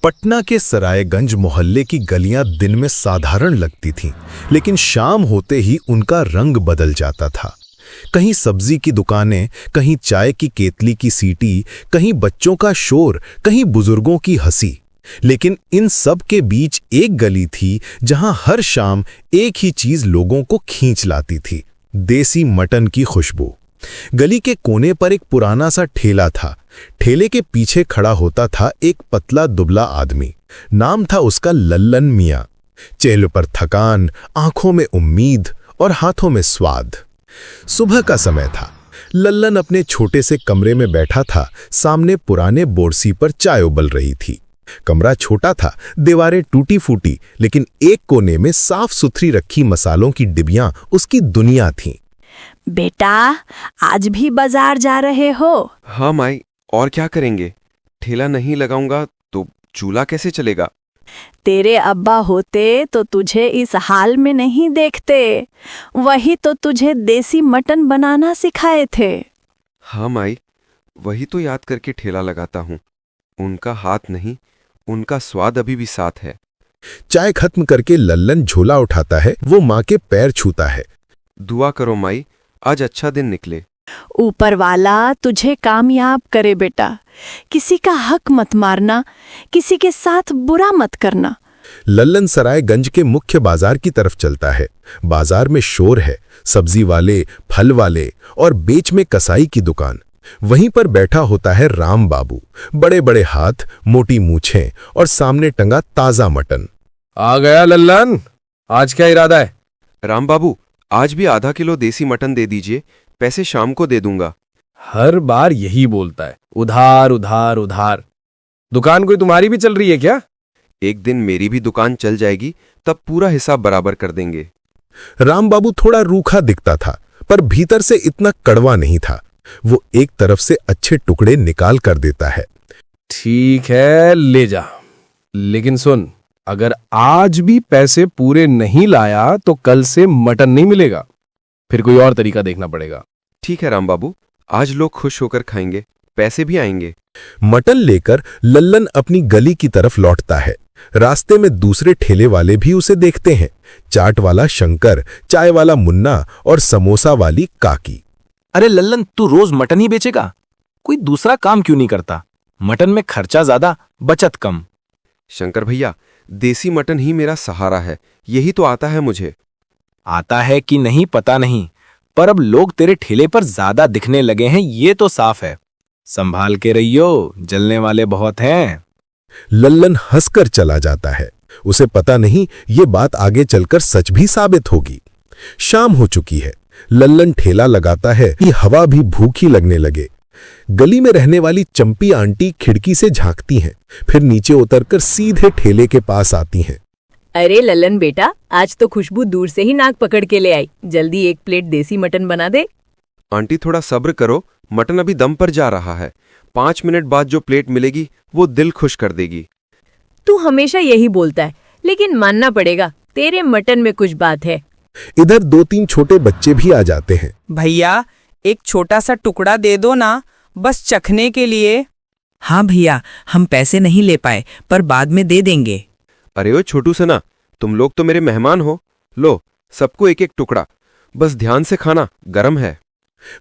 पटना के सरायगंज मोहल्ले की गलियां दिन में साधारण लगती थीं, लेकिन शाम होते ही उनका रंग बदल जाता था। कहीं सब्जी की दुकानें, कहीं चाय की केतली की सीटी, कहीं बच्चों का शोर, कहीं बुजुर्गों की हंसी। लेकिन इन सब के बीच एक गली थी जहां हर शाम एक ही चीज लोगों को खींच लाती थी, देसी मटन की खुशबू। गली के कोने पर एक पुराना सा ठेला था। ठेले के पीछे खड़ा होता था एक पतला दुबला आदमी। नाम था उसका लल्लन मियां। चेहरे पर थकान, आंखों में उम्मीद और हाथों में स्वाद। सुबह का समय था। लल्लन अपने छोटे से कमरे में बैठा था। सामने पुराने बोरसी पर चाय उबल रही थी। कमरा छोटा था, दीवारें टूटी फूटी, लेकिन एक कोने में साफ सुथरी रखी मसालों की डिबियां उसकी दुनिया थीं। बेटा, आज भी बाजार जा रहे हो? हाँ माई, और क्या करेंगे? ठेला नहीं लगाऊंगा तो चूल्हा कैसे चलेगा? तेरे अब्बा होते तो तुझे इस हाल में नहीं देखते। वही तो तुझे देसी मटन बनाना सिखाए थे। हाँ माई, वही तो याद करके ठेला लगाता हूँ। उनका हाथ नहीं, उनका स्वाद अभी भी साथ है। चाय खत्म करके लल्लन झोला उठाता है। वो माँ के पैर छूता है। दुआ करो माई, आज अच्छा दिन निकले। ऊपर वाला तुझे कामयाब करे बेटा। किसी का हक मत मारना, किसी के साथ बुरा मत करना। लल्लन सरायगंज के मुख्य बाजार की तरफ चलता है। बाजार में शोर है, सब्जी वाले, फल वाले और बीच में कसाई की दुकान। वहीं पर बैठा होता है राम बाबू। बड़े बड़े हाथ, मोटी मूछें और सामने टंगा ताजा मटन। आ गया लल्लन, आज क्या इरादा है? राम बाबू, आज भी आधा किलो देसी मटन दे दीजिए, पैसे शाम को दे दूंगा। हर बार यही बोलता है, उधार उधार उधार। दुकान कोई तुम्हारी भी चल रही है क्या? एक दिन मेरी भी दुकान चल जाएगी, तब पूरा हिसाब बराबर कर देंगे। राम बाबू थोड़ा रूखा दिखता था, पर भीतर से इतना कड़वा नहीं था। वो एक तरफ से अच्छे टुकड़े निकाल कर देता है। ठीक है, ले जा। लेकिन सुन, अगर आज भी पैसे पूरे नहीं लाया तो कल से मटन नहीं मिलेगा। फिर कोई और तरीका देखना पड़ेगा। ठीक है राम बाबू, आज लोग खुश होकर खाएंगे, पैसे भी आएंगे। मटन लेकर लल्लन अपनी गली की तरफ लौटता है। रास्ते में दूसरे ठेले वाले भी उसे देखते हैं। चाट वाला शंकर, चाय वाला मुन्ना और समोसा वाली काकी। अरे लल्लन, तू रोज मटन ही बेचेगा? कोई दूसरा काम क्यों नहीं करता? मटन में खर्चा ज्यादा, बचत कम। शंकर भैया, देसी मटन ही मेरा सहारा है, यही तो आता है मुझे। आता है कि नहीं पता नहीं, पर अब लोग तेरे ठेले पर ज्यादा दिखने लगे हैं, ये तो साफ है। संभाल के रहियो, जलने वाले बहुत हैं। लल्लन हंसकर चला जाता है। उसे पता नहीं ये बात आगे चलकर सच भी साबित होगी। शाम हो चुकी है। लल्लन ठेला लगाता है कि हवा भी भूखी लगने लगे। गली में रहने वाली चंपी आंटी खिड़की से झांकती हैं, फिर नीचे उतरकर सीधे ठेले के पास आती हैं। अरे लल्लन बेटा, आज तो खुशबू दूर से ही नाक पकड़ के ले आई। जल्दी एक प्लेट देसी मटन बना दे। आंटी थोड़ा सब्र करो, मटन अभी दम पर जा रहा है। 5 मिनट बाद जो प्लेट मिलेगी वो दिल खुश कर देगी। तू हमेशा यही बोलता है, लेकिन मानना पड़ेगा, तेरे मटन में कुछ बात है। इधर 2-3 छोटे बच्चे भी आ जाते हैं। भैया, एक छोटा सा टुकड़ा दे दो ना, बस चखने के लिए। हाँ भैया, हम पैसे नहीं ले पाए, पर बाद में दे देंगे। अरे ओ छोटू सना, तुम लोग तो मेरे मेहमान हो। लो, सबको एक एक टुकड़ा, बस ध्यान से खाना, गरम है।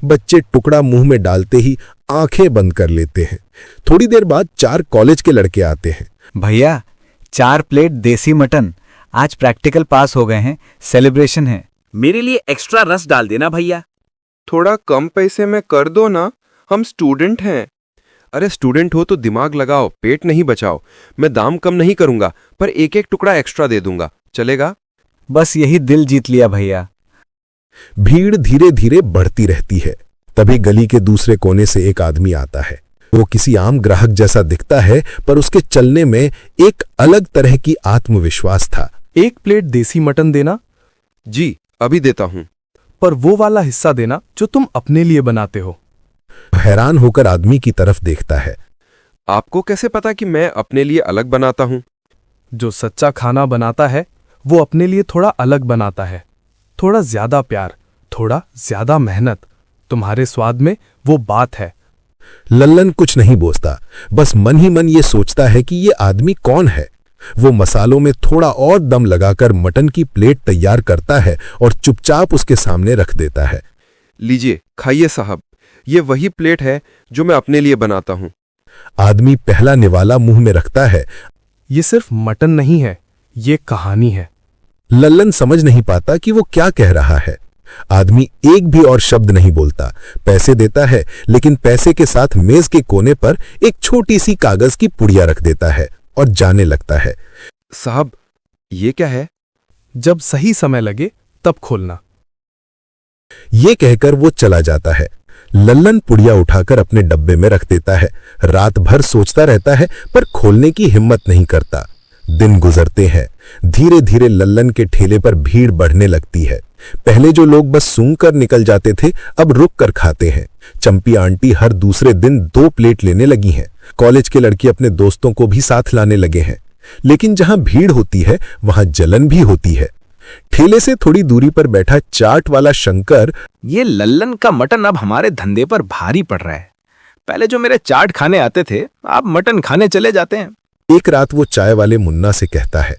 बच्चे टुकड़ा मुंह में डालते ही आंखें बंद कर लेते हैं। थोड़ी देर बाद 4 कॉलेज के लड़के आते हैं। भैया, 4 प्लेट देसी मटन। आज प्रैक्टिकल पास हो गए हैं, सेलिब्रेशन है। मेरे लिए एक्स्ट्रा रस डाल देना भैया। थोड़ा कम पैसे में कर दो ना, हम स्टूडेंट हैं। अरे स्टूडेंट हो तो दिमाग लगाओ, पेट नहीं बचाओ। मैं दाम कम नहीं करूंगा, पर एक एक टुकड़ा एक्स्ट्रा दे दूंगा, चलेगा? बस यही दिल जीत लिया भैया। भीड़ धीरे धीरे बढ़ती रहती है। तभी गली के दूसरे कोने से एक आदमी आता है। वो किसी आम ग्राहक जैसा दिखता है, पर उसके चलने में एक अलग तरह की आत्मविश्वास था। एक प्लेट देसी मटन देना। जी, अभी देता हूं। पर वो वाला हिस्सा देना जो तुम अपने लिए बनाते हो। हैरान होकर आदमी की तरफ देखता है। आपको कैसे पता कि मैं अपने लिए अलग बनाता हूं? जो सच्चा खाना बनाता है वो अपने लिए थोड़ा अलग बनाता है। थोड़ा ज्यादा प्यार, थोड़ा ज्यादा मेहनत। तुम्हारे स्वाद में वो बात है। लल्लन कुछ नहीं बोलता, बस मन ही मन ये सोचता है कि ये आदमी कौन है। वो मसालों में थोड़ा और दम लगाकर मटन की प्लेट तैयार करता है और चुपचाप उसके सामने रख देता है। लीजिए, खाइए साहब, ये वही प्लेट है जो मैं अपने लिए बनाता हूँ। आदमी पहला निवाला मुंह में रखता है। ये सिर्फ मटन नहीं है, ये कहानी है। लल्लन समझ नहीं पाता कि वो क्या कह रहा है। आदमी एक भी और शब्द नहीं बोलता, पैसे देता है, लेकिन पैसे के साथ मेज के कोने पर एक छोटी सी कागज की पुड़िया रख देता है और जाने लगता है। साहब, ये क्या है? जब सही समय लगे तब खोलना। ये कहकर वो चला जाता है। लल्लन पुड़िया उठाकर अपने डब्बे में रख देता है। रात भर सोचता रहता है, पर खोलने की हिम्मत नहीं करता। दिन गुजरते हैं। धीरे धीरे लल्लन के ठेले पर भीड़ बढ़ने लगती है। पहले जो लोग बस सूंघ कर निकल जाते थे, अब रुक कर खाते हैं। चंपी आंटी हर दूसरे दिन 2 प्लेट लेने लगी हैं। कॉलेज के लड़के अपने दोस्तों को भी साथ लाने लगे हैं। लेकिन जहां भीड़ होती है, वहां जलन भी होती है। ठेले से थोड़ी दूरी पर बैठा चाट वाला शंकर, ये लल्लन का मटन अब हमारे धंधे पर भारी पड़ रहा है। पहले जो मेरे चाट खाने आते थे, अब मटन खाने चले जाते हैं। एक रात वो चाय वाले मुन्ना से कहता है,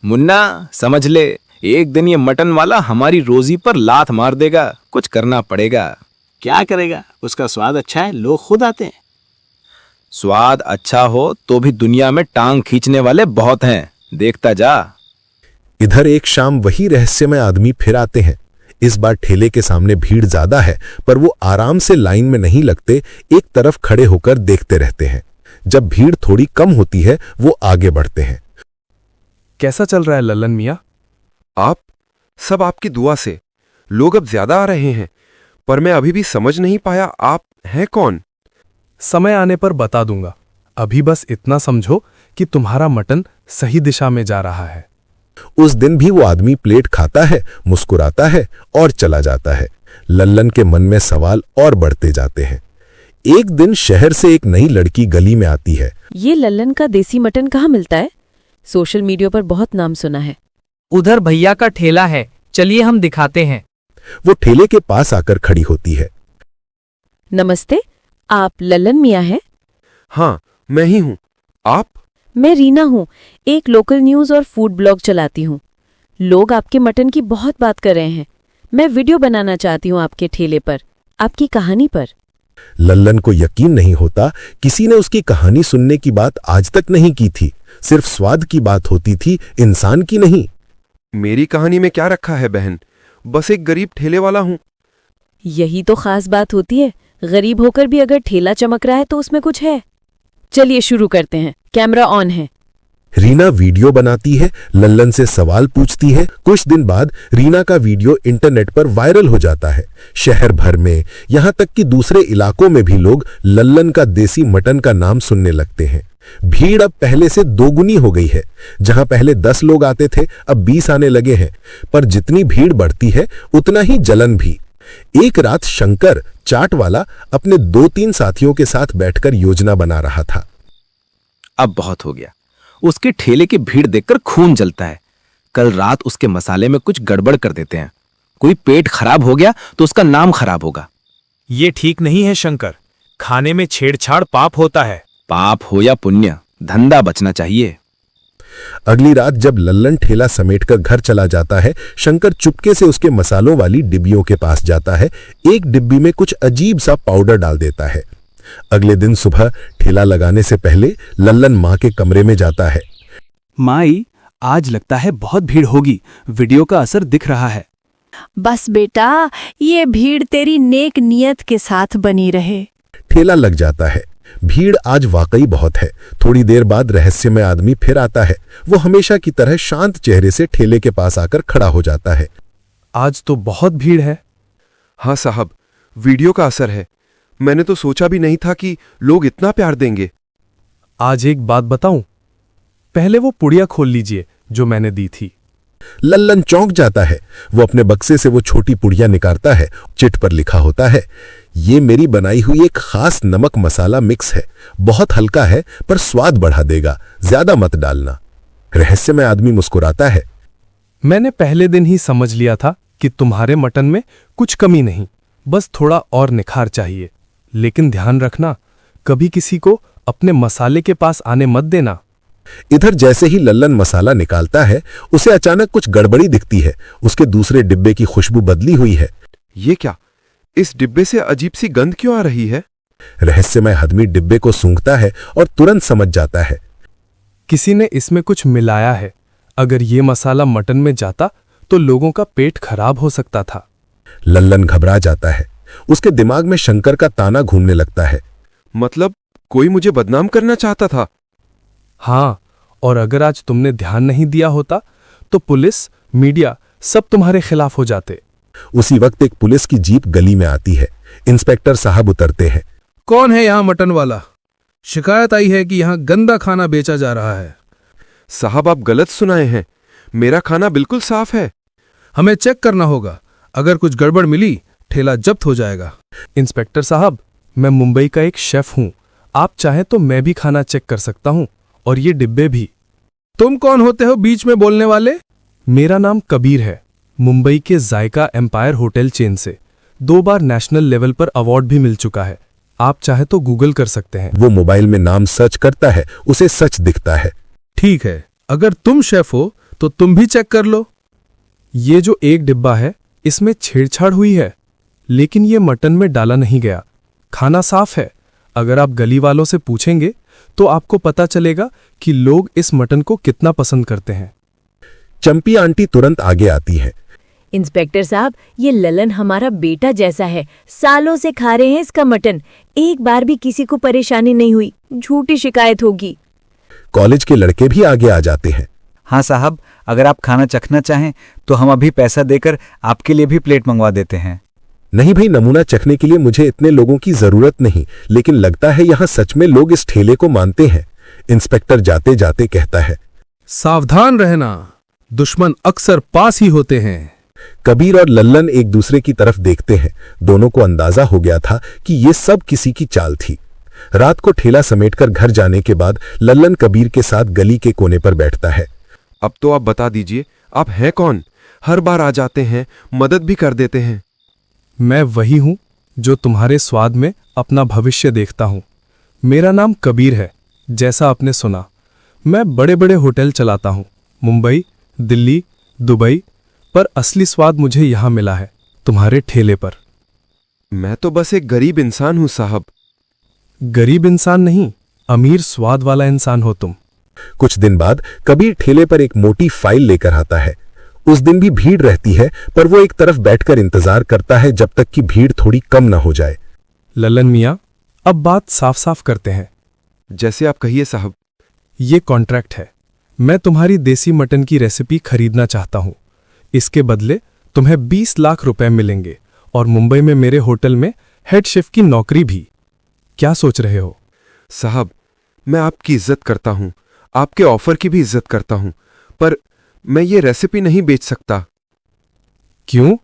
मुन्ना, समझ ले, एक दिन ये मटन वाला हमारी रोजी पर लात मार देगा। कुछ करना पड़ेगा। क्या करेगा? उसका स्वाद अच्छा है, लोग खुद आते हैं। स्वाद अच्छा हो तो भी दुनिया में टांग खींचने वाले बहुत हैं, देखता जा। इधर एक शाम वही रहस्यमय आदमी फिर आते हैं। इस बार ठेले के सामने भीड़ ज्यादा है, पर वो आराम से लाइन में नहीं लगते, एक तरफ खड़े होकर देखते रहते हैं। जब भीड़ थोड़ी कम होती है, वो आगे बढ़ते हैं। कैसा चल रहा है लल्लन मियाँ? आप सब आपकी दुआ से। लोग अब ज्यादा आ रहे हैं, पर मैं अभी भी समझ नहीं पाया आप हैं कौन? समय आने पर बता दूंगा। अभी बस इतना समझो कि तुम्हारा मटन सही दिशा में जा रहा है। उस दिन भी वो आदमी प्लेट खाता है, मुस्कुराता है और चला जाता है। लल्लन के मन में सवाल और बढ़ते जाते हैं। एक दिन शहर से एक नई लड़की गली में आती है। ये लल्लन का देसी मटन कहाँ मिलता है? सोशल मीडिया पर बहुत नाम सुना है। उधर भैया का ठेला है, चलिए हम दिखाते हैं। वो ठेले के पास आकर खड़ी होती है। नमस्ते, आप लल्लन मियाँ हैं? हाँ, मैं ही हूँ। आप? मैं रीना हूँ, एक लोकल न्यूज़ और फूड ब्लॉग चलाती हूँ। लोग आपके मटन की बहुत बात कर रहे हैं। मैं वीडियो बनाना चाहती हूँ आपके ठेले पर, आपकी कहानी पर। लल्लन को यकीन नहीं होता, किसी ने उसकी कहानी सुनने की बात आज तक नहीं की थी। सिर्फ स्वाद की बात होती थी, इंसान की नहीं। मेरी कहानी में क्या रखा है बहन? बस एक गरीब ठेले वाला हूँ। यही तो खास बात होती है। गरीब होकर भी अगर ठेला चमक रहा है तो उसमें कुछ है। चलिए शुरू करते हैं, कैमरा ऑन है। रीना वीडियो बनाती है, लल्लन से सवाल पूछती है। कुछ दिन बाद रीना का वीडियो इंटरनेट पर वायरल हो जाता है। शहर भर में, यहाँ तक कि दूसरे इलाकों में भी लोग लल्लन का देसी मटन का नाम सुनने लगते हैं। भीड़ अब पहले से दोगुनी हो गई है। जहां पहले 10 लोग आते थे, अब 20 आने लगे हैं। पर जितनी भीड़ बढ़ती है, उतना ही जलन भी। एक रात शंकर, चाट वाला, अपने 2-3 साथियों के साथ बैठकर योजना बना रहा था। अब बहुत हो गया। उसके ठेले की भीड़ देखकर खून जलता है। कल रात उसके मसाले में कुछ गड़बड़ कर देते हैं। कोई पेट खराब हो गया तो उसका नाम खराब होगा। ये ठीक नहीं है शंकर, खाने में छेड़छाड़ पाप होता है। पाप हो या पुण्य, धंधा बचना चाहिए। अगली रात जब लल्लन ठेला समेटकर घर चला जाता है, शंकर चुपके से उसके मसालों वाली डिब्बियों के पास जाता है। एक डिब्बी में कुछ अजीब सा पाउडर डाल देता है। अगले दिन सुबह ठेला लगाने से पहले लल्लन माँ के कमरे में जाता है। माई, आज लगता है बहुत भीड़ होगी, वीडियो का असर दिख रहा है। बस बेटा, ये भीड़ तेरी नेक नियत के साथ बनी रहे। ठेला लग जाता है। भीड़ आज वाकई बहुत है। थोड़ी देर बाद रहस्यमय आदमी फिर आता है। वो हमेशा की तरह शांत चेहरे से ठेले के पास आकर खड़ा हो जाता है। आज तो बहुत भीड़ है। हाँ साहब, वीडियो का असर है। मैंने तो सोचा भी नहीं था कि लोग इतना प्यार देंगे। आज एक बात बताऊं, पहले वो पुड़िया खोल लीजिए जो मैंने दी थी। लल्लन चौंक जाता है। वो अपने बक्से से वो छोटी पुड़िया निकालता है। चिट पर लिखा होता है, ये मेरी बनाई हुई एक खास नमक मसाला मिक्स है। बहुत हल्का है, पर स्वाद बढ़ा देगा, ज्यादा मत डालना। रहस्यमय आदमी मुस्कुराता है। मैंने पहले दिन ही समझ लिया था कि तुम्हारे मटन में कुछ कमी नहीं, बस थोड़ा और निखार चाहिए। लेकिन ध्यान रखना, कभी किसी को अपने मसाले के पास आने मत देना। इधर जैसे ही लल्लन मसाला निकालता है, उसे अचानक कुछ गड़बड़ी दिखती है। उसके दूसरे डिब्बे की खुशबू बदली हुई है। ये क्या? इस डिब्बे से अजीब सी गंध क्यों आ रही है? रहस्यमय आदमी डिब्बे को सूंघता है और तुरंत समझ जाता है। किसी ने इसमें कुछ मिलाया है। अगर ये मसाला मटन में जाता तो लोगों का पेट खराब हो सकता था। लल्लन घबरा जाता है। उसके दिमाग में शंकर का ताना घूमने लगता है। मतलब कोई मुझे बदनाम करना चाहता था? हाँ, और अगर आज तुमने ध्यान नहीं दिया होता तो पुलिस, मीडिया सब तुम्हारे खिलाफ हो जाते। उसी वक्त एक पुलिस की जीप गली में आती है। इंस्पेक्टर साहब उतरते हैं। कौन है यहाँ मटन वाला? शिकायत आई है कि यहाँ गंदा खाना बेचा जा रहा है। साहब, आप गलत सुनाए हैं। मेरा खाना बिल्कुल साफ है। हमें चेक करना होगा। अगर कुछ गड़बड़ मिली, ठेला जब्त हो जाएगा। इंस्पेक्टर साहब, मैं मुंबई का एक शेफ हूँ। आप चाहें तो मैं भी खाना चेक कर सकता हूँ, और ये डिब्बे भी। तुम कौन होते हो बीच में बोलने वाले? मेरा नाम कबीर है, मुंबई के जायका एम्पायर होटल चेन से 2 बार नेशनल लेवल पर अवार्ड भी मिल चुका है। आप चाहे तो गूगल कर सकते हैं। वो मोबाइल में नाम सर्च करता है। उसे सच दिखता है। ठीक है, अगर तुम शेफ हो तो तुम भी चेक कर लो। ये जो एक डिब्बा है, इसमें छेड़छाड़ हुई है, लेकिन ये मटन में डाला नहीं गया। खाना साफ है। अगर आप गली वालों से पूछेंगे तो आपको पता चलेगा कि लोग इस मटन को कितना पसंद करते हैं। चंपी आंटी तुरंत आगे आती है। इंस्पेक्टर साहब, ये ललन हमारा बेटा जैसा है। सालों से खा रहे हैं इसका मटन। एक बार भी किसी को परेशानी नहीं हुई। झूठी शिकायत होगी। कॉलेज के लड़के भी आगे आ जाते हैं। हाँ साहब, अगर आप खाना चखना चाहें तो हम अभी पैसा देकर आपके लिए भी प्लेट मंगवा देते हैं। नहीं भाई, नमूना चखने के लिए मुझे इतने लोगों की जरूरत नहीं, लेकिन लगता है यहाँ सच में लोग इस ठेले को मानते हैं। इंस्पेक्टर जाते जाते कहता है, सावधान रहना, दुश्मन अक्सर पास ही होते हैं। कबीर और लल्लन एक दूसरे की तरफ देखते हैं। दोनों को अंदाजा हो गया था कि ये सब किसी की चाल थी। रात को ठेला समेटकर घर जाने के बाद लल्लन कबीर के साथ गली के कोने पर बैठता है। अब तो आप बता दीजिए, आप हैं कौन? हर बार आ जाते हैं, मदद भी कर देते हैं। मैं वही हूँ जो तुम्हारे स्वाद में अपना भविष्य देखता हूँ। मेरा नाम कबीर है, जैसा आपने सुना। मैं बड़े बड़े होटल चलाता हूँ, मुंबई, दिल्ली, दुबई, पर असली स्वाद मुझे यहाँ मिला है, तुम्हारे ठेले पर। मैं तो बस एक गरीब इंसान हूँ साहब। गरीब इंसान नहीं, अमीर स्वाद वाला इंसान हो तुम। कुछ दिन बाद कबीर ठेले पर एक मोटी फाइल लेकर आता है। उस दिन भी भीड़ रहती है, पर वो एक तरफ बैठकर इंतजार करता है जब तक कि भीड़ थोड़ी कम न हो जाए। ललन मियाँ, अब बात साफ साफ करते हैं। जैसे आप कहिए साहब। ये कॉन्ट्रैक्ट है। मैं तुम्हारी देसी मटन की रेसिपी खरीदना चाहता हूँ। इसके बदले तुम्हें 20 लाख रुपए मिलेंगे, और मुंबई में मेरे होटल में हेड शेफ की नौकरी भी। क्या सोच रहे हो? साहब, मैं आपकी इज्जत करता हूँ, आपके ऑफर की भी इज्जत करता हूँ, पर मैं ये रेसिपी नहीं बेच सकता। क्यों?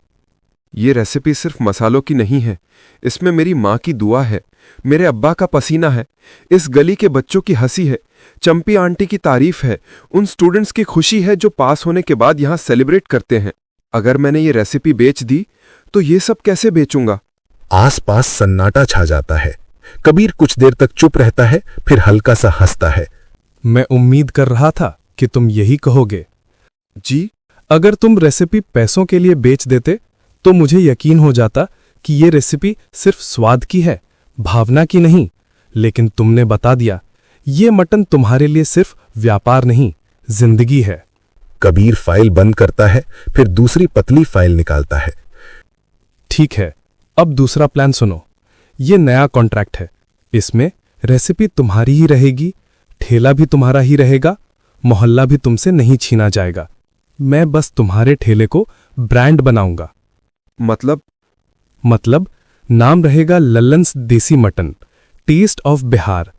ये रेसिपी सिर्फ मसालों की नहीं है। इसमें मेरी माँ की दुआ है, मेरे अब्बा का पसीना है, इस गली के बच्चों की हंसी है, चंपी आंटी की तारीफ है, उन स्टूडेंट्स की खुशी है जो पास होने के बाद यहाँ सेलिब्रेट करते हैं। अगर मैंने ये रेसिपी बेच दी तो ये सब कैसे बेचूंगा? आसपास सन्नाटा छा जाता है। कबीर कुछ देर तक चुप रहता है, फिर हल्का सा हंसता है। मैं उम्मीद कर रहा था कि तुम यही कहोगे। जी? अगर तुम रेसिपी पैसों के लिए बेच देते तो मुझे यकीन हो जाता कि ये रेसिपी सिर्फ स्वाद की है, भावना की नहीं। लेकिन तुमने बता दिया, ये मटन तुम्हारे लिए सिर्फ व्यापार नहीं, जिंदगी है। कबीर फाइल बंद करता है, फिर दूसरी पतली फाइल निकालता है। ठीक है, अब दूसरा प्लान सुनो। ये नया कॉन्ट्रैक्ट है। इसमें रेसिपी तुम्हारी ही रहेगी, ठेला भी तुम्हारा ही रहेगा, मोहल्ला भी तुमसे नहीं छीना जाएगा। मैं बस तुम्हारे ठेले को ब्रांड बनाऊंगा। मतलब नाम रहेगा लल्लन्स देसी मटन, टेस्ट ऑफ बिहार।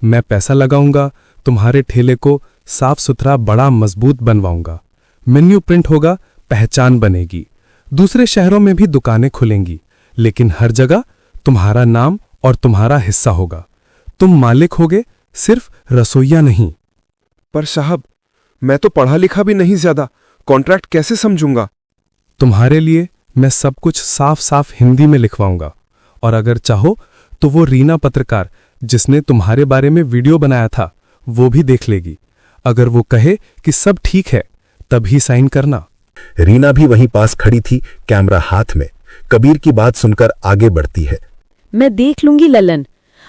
मैं पैसा लगाऊंगा, तुम्हारे ठेले को साफ सुथरा बड़ा मजबूत बनवाऊंगा। मेन्यू प्रिंट होगा, पहचान बनेगी। दूसरे शहरों में भी दुकानें खुलेंगी, लेकिन हर जगह तुम्हारा नाम और तुम्हारा हिस्सा होगा। तुम मालिक होगे, सिर्फ रसोइया नहीं। पर साहब, मैं तो पढ़ा लिखा भी नहीं ज्यादा, कॉन्ट्रैक्ट कैसे समझूंगा? तुम्हारे लिए मैं सब कुछ साफ साफ हिंदी में लिखवाऊंगा, और अगर चाहो तो वो रीना पत्रकार जिसने तुम्हारे बारे में वीडियो बनाया था वो भी देख लेगी। अगर वो कहे कि सब ठीक है तभी साइन करना। रीना भी वहीं पास खड़ी थी, कैमरा हाथ में। कबीर की बात सुनकर आगे बढ़ती है। मैं देख लूंगी ललन,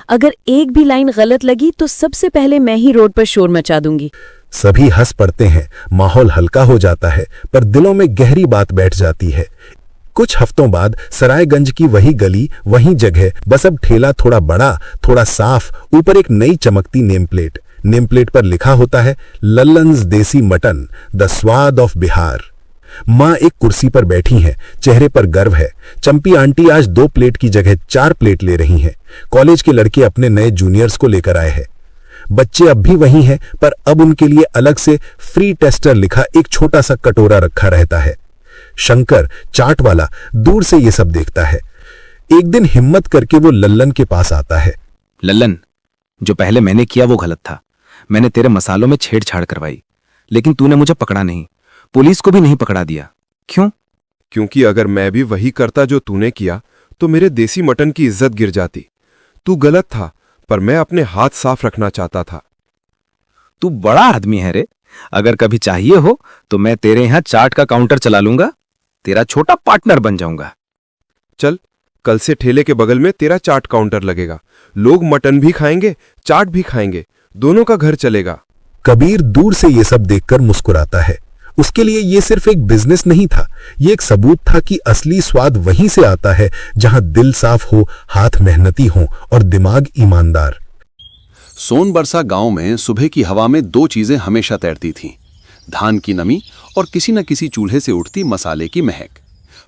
अगर एक भी लाइन गलत लगी तो सबसे पहले मैं ही रोड पर शोर मचा दूंगी। सभी हंस पड़ते हैं, माहौल हल्का हो जाता है, पर दिलों में गहरी बात बैठ जाती है। कुछ हफ्तों बाद सरायगंज की वही गली, वही जगह, बस अब ठेला थोड़ा बड़ा, थोड़ा साफ, ऊपर एक नई चमकती नेम प्लेट। नेम प्लेट पर लिखा होता है लल्लन्स देसी मटन, द स्वाद ऑफ बिहार। माँ एक कुर्सी पर बैठी हैं, चेहरे पर गर्व है। चंपी आंटी आज 2 प्लेट की जगह 4 प्लेट ले रही हैं। कॉलेज के लड़के अपने नए जूनियर्स को लेकर आए हैं। बच्चे अब भी वही हैं, पर अब उनके लिए अलग से फ्री टेस्टर लिखा एक छोटा सा कटोरा रखा रहता है। शंकर चाट वाला दूर से ये सब देखता है। एक दिन हिम्मत करके वो लल्लन के पास आता है। लल्लन, जो पहले मैंने किया वो गलत था। मैंने तेरे मसालों में छेड़छाड़ करवाई, लेकिन तूने मुझे पकड़ा नहीं, पुलिस को भी नहीं पकड़ा दिया। क्यों? क्योंकि अगर मैं भी वही करता जो तूने किया तो मेरे देसी मटन की इज्जत गिर जाती। तू गलत था, पर मैं अपने हाथ साफ रखना चाहता था। तू बड़ा आदमी है रे। अगर कभी चाहिए हो तो मैं तेरे यहां चाट का काउंटर चला लूंगा, तेरा छोटा पार्टनर बन जाऊंगा। चल, कल से ठेले के बगल में तेरा चाट काउंटर लगेगा। लोग मटन भी खाएंगे, चाट भी खाएंगे, दोनों का घर चलेगा। कबीर दूर से ये सब देखकर मुस्कुराता है। उसके लिए ये सिर्फ एक बिजनेस नहीं था, ये एक सबूत था कि असली स्वाद वहीं से आता है जहां दिल साफ हो, हाथ मेहनती हो और दिमाग ईमानदार। सोनबरसा गांव में सुबह की हवा में 2 चीजें हमेशा तैरती थीं, धान की नमी और किसी न किसी चूल्हे से उठती मसाले की महक।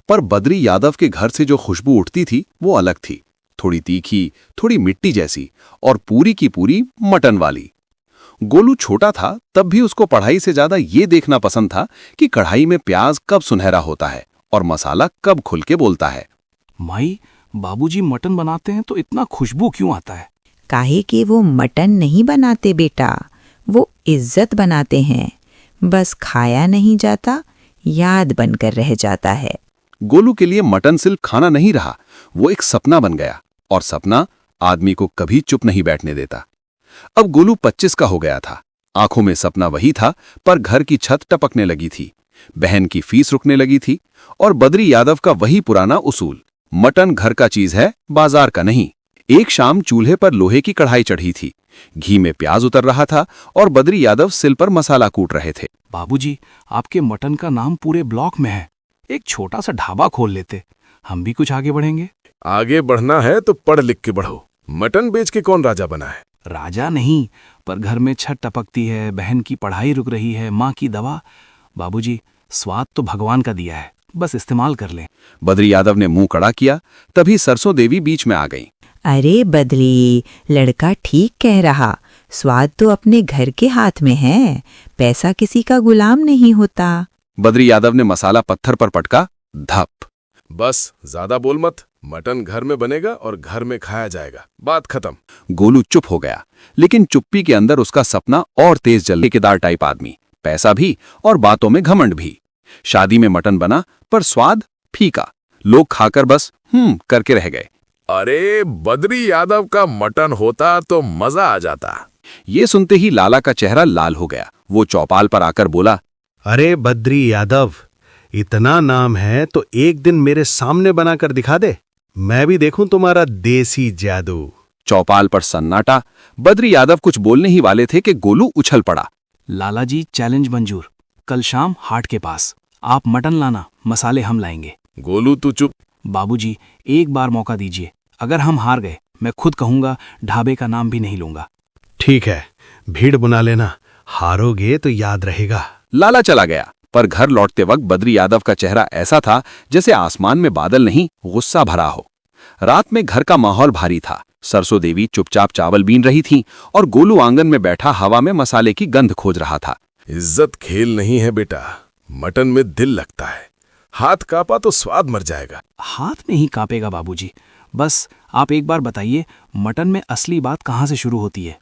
पर बद्री यादव के घर से जो खुशबू उठती थी वो अलग थी, थोड़ी तीखी, थोड़ी मिट्टी जैसी और पूरी की पूरी मटन वाली। गोलू छोटा था तब भी उसको पढ़ाई से ज्यादा ये देखना पसंद था कि कढ़ाई में प्याज कब सुनहरा होता है और मसाला कब खुल के बोलता है। माई, बाबूजी मटन बनाते हैं तो इतना खुशबू क्यों आता है? काहे कि वो मटन नहीं बनाते बेटा, वो इज्जत बनाते हैं। बस खाया नहीं जाता, याद बनकर रह जाता है। गोलू के लिए मटन सिर्फ खाना नहीं रहा, वो एक सपना बन गया, और सपना आदमी को कभी चुप नहीं बैठने देता। अब गोलू 25 का हो गया था। आंखों में सपना वही था, पर घर की छत टपकने लगी थी, बहन की फीस रुकने लगी थी, और बद्री यादव का वही पुराना उसूल, मटन घर का चीज है, बाजार का नहीं। एक शाम चूल्हे पर लोहे की कढ़ाई चढ़ी थी, घी में प्याज उतर रहा था और बद्री यादव सिल पर मसाला कूट रहे थे। बाबूजी, आपके मटन का नाम पूरे ब्लॉक में है, एक छोटा सा ढाबा खोल लेते, हम भी कुछ आगे बढ़ेंगे। आगे बढ़ना है तो पढ़ लिख के बढ़ो। मटन बेच के कौन राजा बना है? राजा नहीं, पर घर में छत टपकती है, बहन की पढ़ाई रुक रही है, माँ की दवा। बाबूजी, स्वाद तो भगवान का दिया है, बस इस्तेमाल कर लें। बद्री यादव ने मुंह कड़ा किया, तभी सरसों देवी बीच में आ गई। अरे बद्री, लड़का ठीक कह रहा, स्वाद तो अपने घर के हाथ में है, पैसा किसी का गुलाम नहीं होता। बद्री यादव ने मसाला पत्थर पर पटका, धप। बस ज्यादा बोल मत, मटन घर में बनेगा और घर में खाया जाएगा, बात खत्म। गोलू चुप हो गया, लेकिन चुप्पी के अंदर उसका सपना और तेज जल। ठेकेदार टाइप आदमी, पैसा भी और बातों में घमंड भी। शादी में मटन बना, पर स्वाद फीका, लोग खाकर बस करके रह गए। अरे बद्री यादव का मटन होता तो मजा आ जाता। ये सुनते ही लाला का चेहरा लाल हो गया। वो चौपाल पर आकर बोला, अरे बद्री यादव, इतना नाम है तो एक दिन मेरे सामने बनाकर दिखा दे, मैं भी देखूं तुम्हारा देसी जादू। चौपाल पर सन्नाटा। बद्री यादव कुछ बोलने ही वाले थे कि गोलू उछल पड़ा। लाला जी, चैलेंज मंजूर, कल शाम हाट के पास आप मटन लाना, मसाले हम लाएंगे। गोलू तू चुप। बाबूजी, एक बार मौका दीजिए, अगर हम हार गए मैं खुद कहूंगा, ढाबे का नाम भी नहीं लूंगा। ठीक है, भीड़ बुना लेना, हारोगे तो याद रहेगा। लाला चला गया, पर घर लौटते वक्त बद्री यादव का चेहरा ऐसा था जैसे आसमान में बादल नहीं, गुस्सा भरा हो। रात में घर का माहौल भारी था। सरसों देवी चुपचाप चावल बीन रही थी और गोलू आंगन में बैठा हवा में मसाले की गंध खोज रहा था। इज्जत खेल नहीं है बेटा, मटन में दिल लगता है, हाथ कांपा तो स्वाद मर जाएगा। हाथ में ही कांपेगा बाबूजी, बस आप एक बार बताइए, मटन में असली बात कहाँ से शुरू होती है?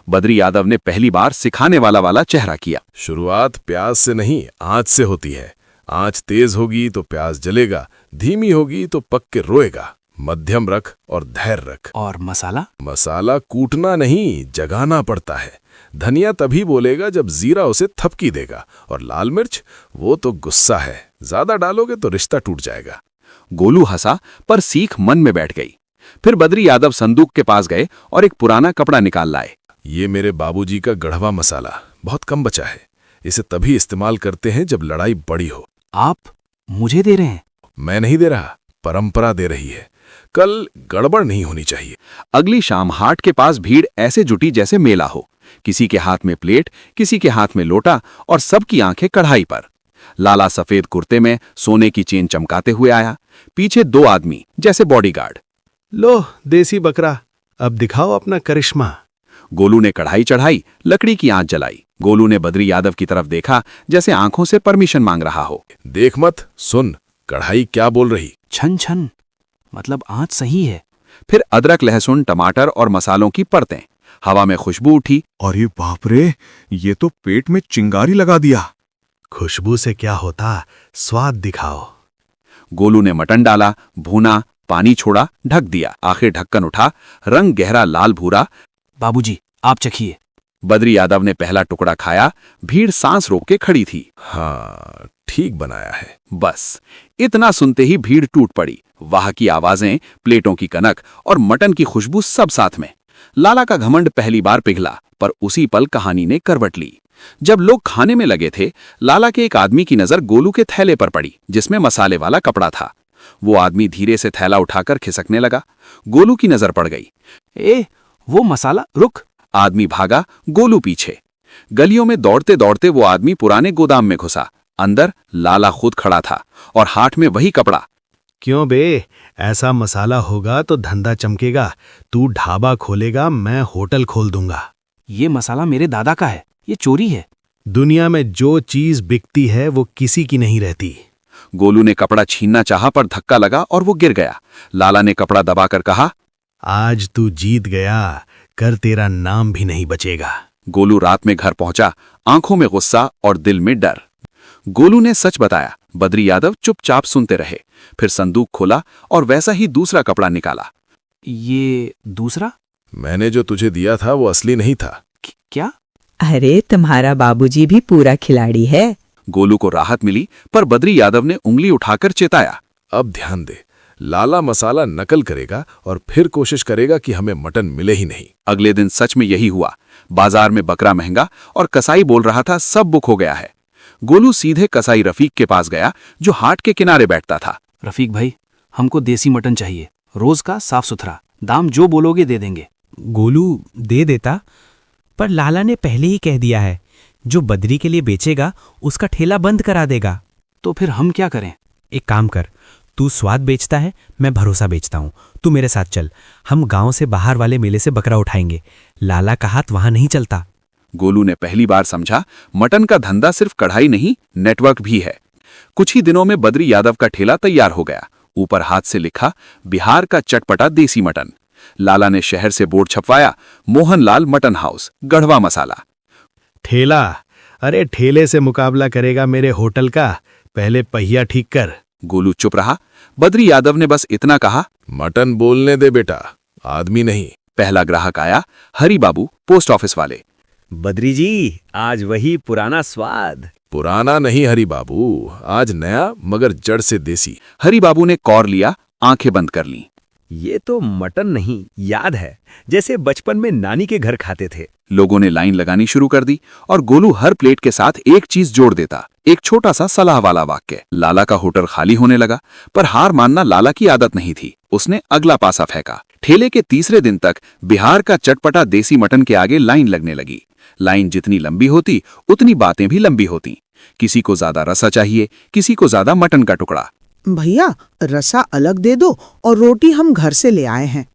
बद्री यादव ने पहली बार सिखाने वाला चेहरा किया। शुरुआत प्याज से नहीं, आंच से होती है। आंच तेज होगी तो प्याज जलेगा, धीमी होगी तो पक के रोएगा। मध्यम रख और धैर्य रख। और मसाला? मसाला कूटना नहीं, जगाना पड़ता है। धनिया तभी बोलेगा जब जीरा उसे थपकी देगा, और लाल मिर्च वो तो गुस्सा है, ज्यादा डालोगे तो रिश्ता टूट जाएगा। गोलू हंसा पर सीख मन में बैठ गई। फिर बद्री यादव संदूक के पास गए और एक पुराना कपड़ा निकाल लाए। ये मेरे बाबूजी का गढ़वा मसाला बहुत कम बचा है, इसे तभी इस्तेमाल करते हैं जब लड़ाई बड़ी हो। आप मुझे दे रहे हैं? मैं नहीं दे रहा, परंपरा दे रही है। कल गड़बड़ नहीं होनी चाहिए। अगली शाम हाट के पास भीड़ ऐसे जुटी जैसे मेला हो। किसी के हाथ में प्लेट, किसी के हाथ में लोटा, और सबकी आंखें कढ़ाई पर। लाला सफेद कुर्ते में सोने की चेन चमकाते हुए आया, पीछे 2 आदमी जैसे बॉडीगार्ड। लो देसी बकरा, अब दिखाओ अपना करिश्मा। गोलू ने कढ़ाई चढ़ाई, लकड़ी की आंच जलाई। गोलू ने बद्री यादव की तरफ देखा जैसे आंखों से परमिशन मांग रहा हो। देख मत, सुन कढ़ाई क्या बोल रही। छन छन, मतलब आंच सही है। फिर अदरक, लहसुन, टमाटर और मसालों की परतें। हवा में खुशबू उठी। अरे बाप रे, ये तो पेट में चिंगारी लगा दिया। खुशबू से क्या होता, स्वाद दिखाओ। गोलू ने मटन डाला, भूना, पानी छोड़ा, ढक दिया। आखिर ढक्कन उठा, रंग गहरा लाल भूरा। बाबूजी आप चखिए। बद्री यादव ने पहला टुकड़ा खाया। भीड़ सांस रोक के खड़ी थी। हाँ, ठीक बनाया है। बस इतना सुनते ही भीड़ टूट पड़ी। वाह की आवाजें, प्लेटों की कनक और मटन की खुशबू सब साथ में। लाला का घमंड पहली बार पिघला, पर उसी पल कहानी ने करवट ली। जब लोग खाने में लगे थे, लाला के एक आदमी की नजर गोलू के थैले पर पड़ी, जिसमें मसाले वाला कपड़ा था। वो आदमी धीरे से थैला उठाकर खिसकने लगा। गोलू की नजर पड़ गई। वो मसाला, रुक। आदमी भागा, गोलू पीछे। गलियों में दौड़ते दौड़ते वो आदमी पुराने गोदाम में घुसा। अंदर लाला खुद खड़ा था, और हाथ में वही कपड़ा। क्यों बे, ऐसा मसाला होगा तो धंधा चमकेगा। तू ढाबा खोलेगा, मैं होटल खोल दूंगा। ये मसाला मेरे दादा का है, ये चोरी है। दुनिया में जो चीज बिकती है वो किसी की नहीं रहती। गोलू ने कपड़ा छीनना चाहा, पर धक्का लगा और वो गिर गया। लाला ने कपड़ा दबाकर कहा, आज तू जीत गया, कर तेरा नाम भी नहीं बचेगा। गोलू रात में घर पहुंचा, आंखों में गुस्सा और दिल में डर। गोलू ने सच बताया। बद्री यादव चुपचाप सुनते रहे। फिर संदूक खोला और वैसा ही दूसरा कपड़ा निकाला। ये दूसरा? मैंने जो तुझे दिया था वो असली नहीं था। क्या? अरे तुम्हारा बाबूजी भी पूरा खिलाड़ी है। गोलू को राहत मिली, पर बद्री यादव ने उंगली उठाकर चेताया। अब ध्यान दे, लाला मसाला नकल करेगा और फिर कोशिश करेगा कि हमें मटन मिले ही नहीं। अगले दिन सच में यही हुआ। बाजार में बकरा महंगा और कसाई बोल रहा था सब बुक हो गया है। गोलू सीधे कसाई रफीक के पास गया, जो हाट के किनारे बैठता था। रफीक भाई, हमको देसी मटन चाहिए, रोज का, साफ सुथरा। दाम जो बोलोगे दे देंगे। गोलू दे देता, पर लाला ने पहले ही कह दिया है, जो बद्री के लिए बेचेगा उसका ठेला बंद करा देगा। तो फिर हम क्या करें? एक काम कर, तू स्वाद बेचता है, मैं भरोसा बेचता हूँ। तू मेरे साथ चल, हम गांव से बाहर वाले मेले से बकरा उठाएंगे। लाला का हाथ वहां नहीं चलता। गोलू ने पहली बार समझा, मटन का धंधा सिर्फ कढ़ाई नहीं, नेटवर्क भी है। कुछ ही दिनों में बद्री यादव का ठेला तैयार हो गया। ऊपर हाथ से लिखा, बिहार का चटपटा देसी मटन। लाला ने शहर से बोर्ड छपवाया, मोहनलाल मटन हाउस, गढ़वा मसाला। ठेला? अरे ठेले से मुकाबला करेगा मेरे होटल का? पहले पहिया ठीक कर। गोलू चुप रहा। बद्री यादव ने बस इतना कहा, मटन बोलने दे बेटा, आदमी नहीं। पहला ग्राहक आया, हरी बाबू, पोस्ट ऑफिस वाले। बद्री जी, आज वही पुराना स्वाद। पुराना नहीं हरी बाबू, आज नया मगर जड़ से देसी। हरी बाबू ने कौर लिया, आंखें बंद कर लीं। ये तो मटन नहीं, याद है, जैसे बचपन में नानी के घर खाते थे। लोगों ने लाइन लगानी शुरू कर दी, और गोलू हर प्लेट के साथ एक चीज जोड़ देता, एक छोटा सा सलाह वाला वाक्य। लाला का होटल खाली होने लगा, पर हार मानना लाला की आदत नहीं थी। उसने अगला पासा फेंका। ठेले के तीसरे दिन तक बिहार का चटपटा देसी मटन के आगे लाइन लगने लगी। लाइन जितनी लंबी होती, उतनी बातें भी लंबी होती। किसी को ज्यादा रसा चाहिए, किसी को ज्यादा मटन का टुकड़ा। भैया, रसा अलग दे दो और रोटी हम घर से ले आए हैं।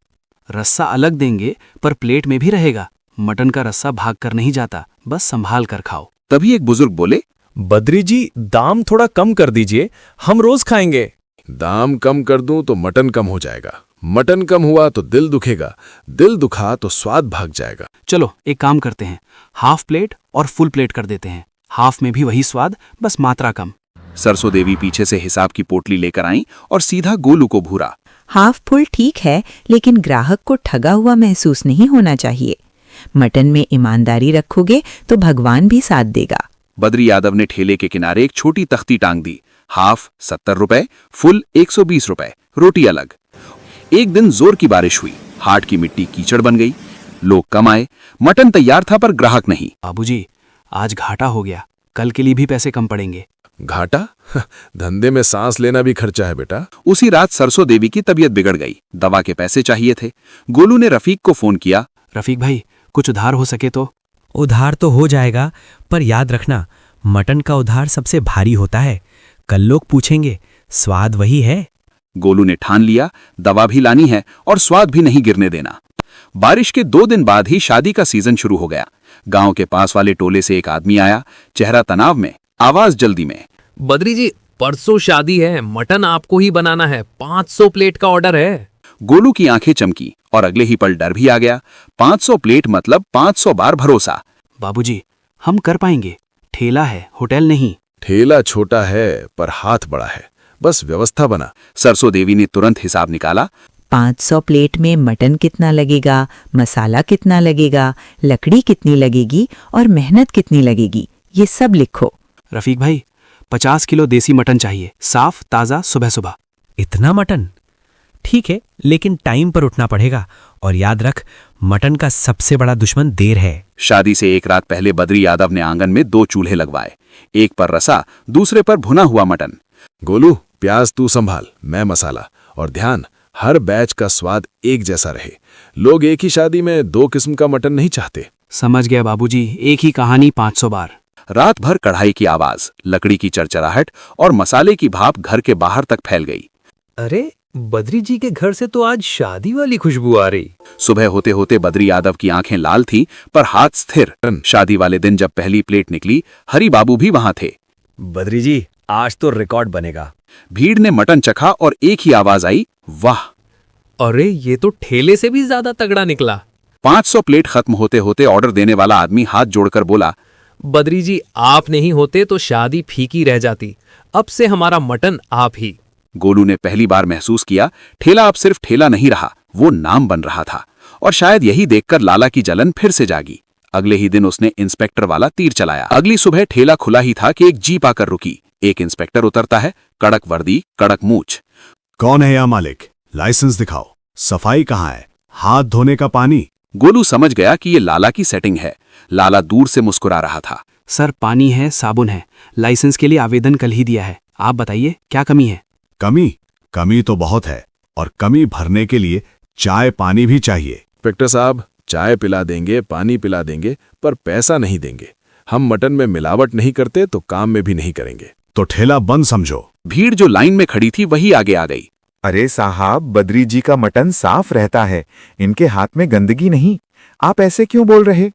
रस्सा अलग देंगे, पर प्लेट में भी रहेगा। मटन का रस्सा भाग कर नहीं जाता, बस संभाल कर खाओ। तभी एक बुजुर्ग बोले, बद्री जी, दाम थोड़ा कम कर दीजिए, हम रोज खाएंगे। दाम कम कर दूं तो मटन कम हो जाएगा, मटन कम हुआ तो दिल दुखेगा, दिल दुखा तो स्वाद भाग जाएगा। चलो एक काम करते हैं, हाफ प्लेट और फुल प्लेट कर देते हैं। हाफ में भी वही स्वाद, बस मात्रा कम। सरसों देवी पीछे से हिसाब की पोटली लेकर आईं और सीधा गोलू को भूरा। हाफ फुल ठीक है, लेकिन ग्राहक को ठगा हुआ महसूस नहीं होना चाहिए। मटन में ईमानदारी रखोगे तो भगवान भी साथ देगा। बद्री यादव ने ठेले के किनारे एक छोटी तख्ती टांग दी। हाफ 70 रुपए, फुल 120 रुपए, रोटी अलग। एक दिन जोर की बारिश हुई, हाट की मिट्टी कीचड़ बन गई। लोग कम आए, मटन तैयार था पर ग्राहक नहीं। बाबूजी, आज घाटा हो गया, कल के लिए भी पैसे कम पड़ेंगे। घाटा? धंधे में सांस लेना भी खर्चा है बेटा। उसी रात सरसों देवी की तबीयत बिगड़ गई, दवा के पैसे चाहिए थे। गोलू ने रफीक को फोन किया। रफीक भाई, कुछ उधार हो सके तो। उधार तो हो जाएगा, पर याद रखना मटन का उधार सबसे भारी होता है। कल लोग पूछेंगे स्वाद वही है। गोलू ने ठान लिया, दवा भी लानी है और स्वाद भी नहीं गिरने देना। बारिश के 2 दिन बाद ही शादी का सीजन शुरू हो गया। गांव के पास वाले टोले से एक आदमी आया, चेहरा तनाव में, आवाज जल्दी में। बद्री जी, परसों शादी है, मटन आपको ही बनाना है, 500 प्लेट का ऑर्डर है। गोलू की आंखें चमकी और अगले ही पल डर भी आ गया। 500 प्लेट मतलब 500 बार भरोसा। बाबूजी, हम कर पाएंगे, ठेला है, होटल नहीं। ठेला छोटा है पर हाथ बड़ा है, बस व्यवस्था बना। सरसों देवी ने तुरंत हिसाब निकाला। 500 प्लेट में मटन कितना लगेगा, मसाला कितना लगेगा, लकड़ी कितनी लगेगी और मेहनत कितनी लगेगी, ये सब लिखो। रफीक भाई, 50 किलो देसी मटन चाहिए, साफ ताज़ा, सुबह सुबह। इतना मटन? ठीक है, लेकिन टाइम पर उठना पड़ेगा। और याद रख, मटन का सबसे बड़ा दुश्मन देर है। शादी से एक रात पहले बद्री यादव ने आंगन में 2 चूल्हे लगवाए, एक पर रसा, दूसरे पर भुना हुआ मटन। गोलू, प्याज तू संभाल, मैं मसाला। और ध्यान, हर बैच का स्वाद एक जैसा रहे। लोग एक ही शादी में 2 किस्म का मटन नहीं चाहते। समझ गया बाबूजी, एक ही कहानी 500 बार। रात भर कढ़ाई की आवाज, लकड़ी की चरचराहट और मसाले की भाप घर के बाहर तक फैल गई। अरे, बद्री जी के घर से तो आज शादी वाली खुशबू आ रही। सुबह होते होते बद्री यादव की आंखें लाल थीं, पर हाथ स्थिर। शादी वाले दिन जब पहली प्लेट निकली, हरी बाबू भी वहां थे। बद्री जी, आज तो रिकॉर्ड बनेगा। भीड़ ने मटन चखा और एक ही आवाज आई, वाह। अरे, ये तो ठेले से भी ज्यादा तगड़ा निकला। 500 प्लेट खत्म होते होते ऑर्डर देने वाला आदमी हाथ जोड़कर बोला, बद्री जी, आप नहीं होते तो शादी फीकी रह जाती। अब से हमारा मटन आप ही। गोलू ने पहली बार महसूस किया, ठेला अब सिर्फ ठेला नहीं रहा, वो नाम बन रहा था। और शायद यही देखकर लाला की जलन फिर से जागी। अगले ही दिन उसने इंस्पेक्टर वाला तीर चलाया। अगली सुबह ठेला खुला ही था कि एक जीप आकर रुकी। एक इंस्पेक्टर उतरता है, कड़क वर्दी, कड़क मूंछ। कौन है यह मालिक? लाइसेंस दिखाओ। सफाई कहाँ है? हाथ धोने का पानी? गोलू समझ गया कि ये लाला की सेटिंग है। लाला दूर से मुस्कुरा रहा था। सर, पानी है, साबुन है, लाइसेंस के लिए आवेदन कल ही दिया है। आप बताइए, क्या कमी है? कमी तो बहुत है, और कमी भरने के लिए चाय पानी भी चाहिए। इंस्पेक्टर साहब, चाय पिला देंगे, पानी पिला देंगे, पर पैसा नहीं देंगे। हम मटन में मिलावट नहीं करते तो काम में भी नहीं करेंगे। तो ठेला बंद समझो। भीड़ जो लाइन में खड़ी थी वही आगे आ गई। अरे साहब, बद्री जी का मटन साफ रहता है, इनके हाथ में गंदगी नहीं। आप ऐसे क्यों बोल रहे?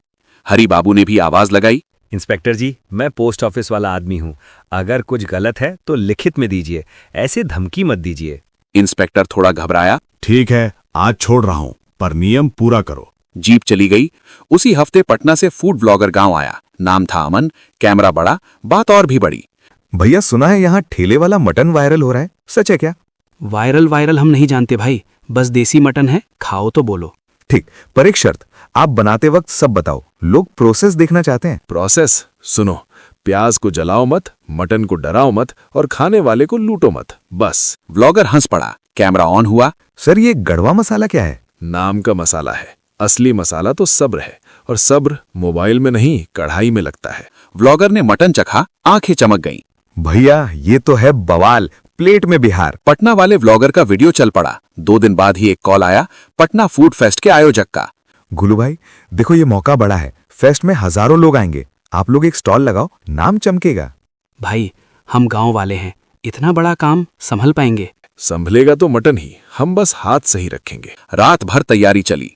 हरी बाबू ने भी आवाज लगाई। इंस्पेक्टर जी, मैं पोस्ट ऑफिस वाला आदमी हूँ। अगर कुछ गलत है तो लिखित में दीजिए, ऐसे धमकी मत दीजिए। इंस्पेक्टर थोड़ा घबराया। ठीक है, आज छोड़ रहा हूँ, पर नियम पूरा करो। जीप चली गई। उसी हफ्ते पटना से फूड ब्लॉगर गांव आया। नाम था अमन, कैमरा बड़ा, बात और भी बड़ी। भैया, सुना है यहाँ ठेले वाला मटन वायरल हो रहा है, सच है क्या? वायरल हम नहीं जानते भाई, बस देसी मटन है, खाओ तो बोलो। ठीक, पर एक शर्त, आप बनाते वक्त सब बताओ, लोग प्रोसेस देखना चाहते हैं। प्रोसेस? सुनो, प्याज को जलाओ मत, मटन को डराओ मत और खाने वाले को लूटो मत, बस। ब्लॉगर हंस पड़ा। कैमरा ऑन हुआ। सर, ये गढ़वा मसाला क्या है? नाम का मसाला है। असली मसाला तो सब्र है, और सब्र मोबाइल में नहीं, कढ़ाई में लगता है। व्लॉगर ने मटन चखा, आंखें चमक गईं। भैया, ये तो है बवाल, प्लेट में बिहार। पटना वाले व्लॉगर का वीडियो चल पड़ा। 2 दिन बाद ही एक कॉल आया, पटना फूड फेस्ट के आयोजक का। गुलू भाई, देखो ये मौका बड़ा है, फेस्ट में हजारों लोग आएंगे, आप लोग एक स्टॉल लगाओ, नाम चमकेगा। भाई, हम गांव वाले हैं, इतना बड़ा काम संभल पाएंगे? संभलेगा तो मटन ही, हम बस हाथ सही रखेंगे। रात भर तैयारी चली।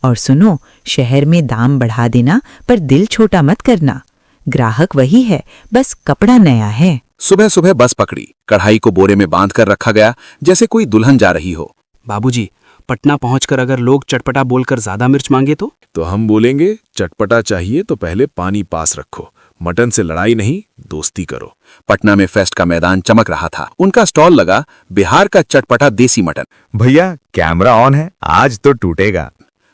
और सुनो, शहर में दाम बढ़ा देना, पर दिल छोटा मत करना। ग्राहक वही है, बस कपड़ा नया है। सुबह सुबह बस पकड़ी। कढ़ाई को बोरे में बांध कर रखा गया, जैसे कोई दुल्हन जा रही हो। बाबूजी, पटना पहुंचकर अगर लोग चटपटा बोलकर ज्यादा मिर्च मांगे तो हम बोलेंगे, चटपटा चाहिए तो पहले पानी पास रखो, मटन से लड़ाई नहीं, दोस्ती करो। पटना में फेस्ट का मैदान चमक रहा था। उनका स्टॉल लगा बिहार का चटपटा देसी मटन। भैया कैमरा ऑन है, आज तो टूटेगा।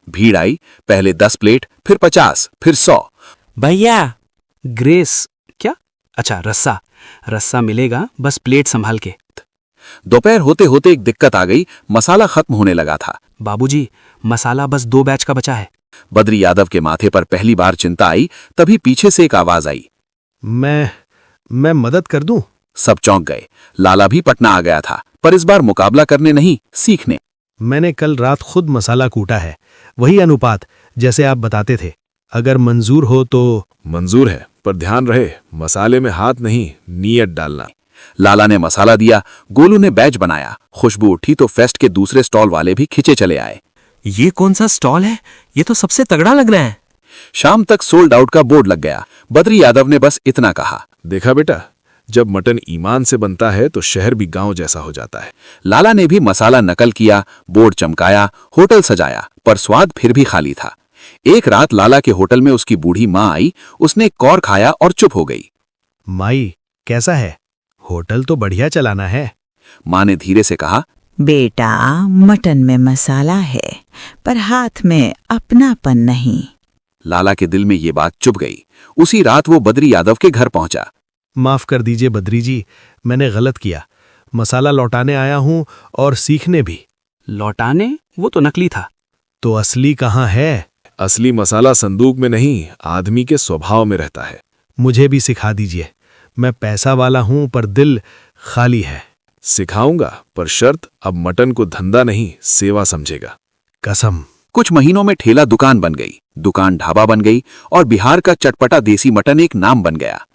भीड़ आई, पहले 10 प्लेट, फिर 50, फिर 100। भैया ग्रेस क्या? अच्छा रस्सा, रस्सा मिलेगा, बस प्लेट संभाल के। दोपहर होते होते एक दिक्कत आ गई, मसाला खत्म होने लगा था। बाबूजी मसाला बस 2 बैच का बचा है। बद्री यादव के माथे पर पहली बार चिंता आई, तभी पीछे से एक आवाज आई, मैं मदद कर दूं? सब चौंक गए। लाला भी पटना आ गया था, पर इस बार मुकाबला करने नहीं, सीखने। मैंने कल रात खुद मसाला कूटा है, वही अनुपात जैसे आप बताते थे। अगर मंजूर हो तो। मंजूर है, पर ध्यान रहे मसाले में हाथ नहीं, नीयत डालना। लाला ने मसाला दिया, गोलू ने बैच बनाया। खुशबू उठी तो फेस्ट के दूसरे स्टॉल वाले भी खिंचे चले आए। ये कौन सा स्टॉल है? ये तो सबसे तगड़ा लग रहा है। शाम तक सोल्ड आउट का बोर्ड लग गया। बद्री यादव ने बस इतना कहा, देखा बेटा, जब मटन ईमान से बनता है तो शहर भी गांव जैसा हो जाता है। लाला ने भी मसाला नकल किया, बोर्ड चमकाया, होटल सजाया, पर स्वाद फिर भी खाली था। एक रात लाला के होटल में उसकी बूढ़ी माँ आई। उसने कौर खाया और चुप हो गई। माई कैसा है? होटल तो बढ़िया चलाना है। माँ ने धीरे से कहा, बेटा मटन में मसाला है, पर हाथ में अपनापन नहीं। लाला के दिल में ये बात चुभ गई। उसी रात वो बद्री यादव के घर पहुंचा। माफ कर दीजिए बद्री जी, मैंने गलत किया। मसाला लौटाने आया हूं और सीखने भी। लौटाने? वो तो नकली था। तो असली कहाँ है? असली मसाला संदूक में नहीं, आदमी के स्वभाव में रहता है। मुझे भी सिखा दीजिए। मैं पैसा वाला हूं पर दिल खाली है। सिखाऊंगा, पर शर्त अब मटन को धंधा नहीं, सेवा समझेगा। कसम। कुछ महीनों में ठेला दुकान बन गई, दुकान ढाबा बन गई और बिहार का चटपटा देसी मटन एक नाम बन गया।